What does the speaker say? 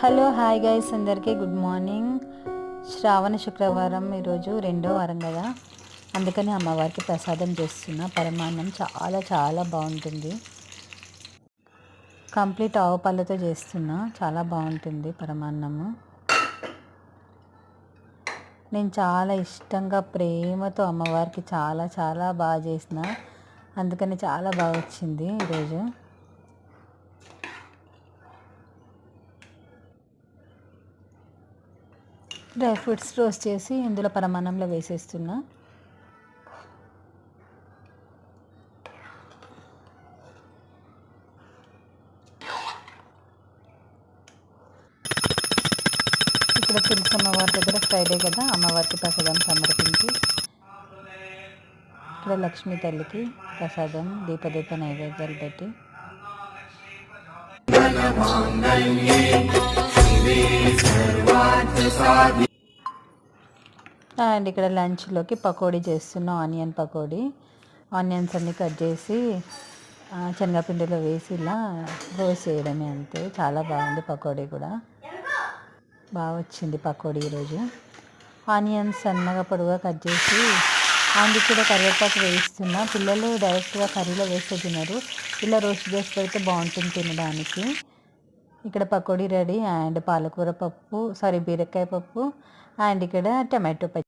Hello hi guys, అందరికీ good morning. శ్రావణ శుక్రవారం ఈరోజు 2వ వారం కదా, అందుకని అమ్మవారికి ప్రసాదం చేస్తున్నా. పరమాన్నం చాలా చాలా బాగుంటుంది. కంప్లీట్ ఆవు పాలతో చేస్తున్నా, చాలా బాగుంటుంది పరమాన్నము. నేను చాలా ఇష్టంగా ప్రేమతో అమ్మవారికి చాలా చాలా బాగా చేసిన, అందుకని చాలా బాగా వచ్చింది ఈరోజు. డ్రై ఫ్రూట్స్ రోస్ట్ చేసి ఇందులో పరమాన్నంలో వేసేస్తున్నా. ఇక్కడ తులసి అమ్మవారి దగ్గర ఫ్రైడే కదా, అమ్మవారికి ప్రసాదం సమర్పించి ఇక్కడ లక్ష్మీ తల్లికి ప్రసాదం దీపదీప నైవేద్యాలు పెట్టి అండ్ ఇక్కడ లంచ్లోకి పకోడీ చేస్తున్నాం. ఆనియన్ పకోడీ. ఆనియన్స్ అన్నీ కట్ చేసి శనగపిండిలో వేసి ఇలా రోస్ట్ చేయడమే, అంతే. చాలా బాగుంది పకోడీ కూడా, బాగా వచ్చింది పకోడీ ఈరోజు. ఆనియన్స్ సన్నగా పొడవుగా కట్ చేసి అందుకు కూడా కరివేపాకు వేయిస్తున్నా. పిల్లలు డైరెక్ట్గా కర్రీలో వేస్తే తినరు, ఇలా రోస్ట్ చేసి పెడితే బాగుంటుంది తినడానికి. ఇక్కడ పకోడీ రెడీ. అండ్ పాలకూర పప్పు, బీరకాయ పప్పు, అండ్ ఇక్కడ టమాటో పచ్చి.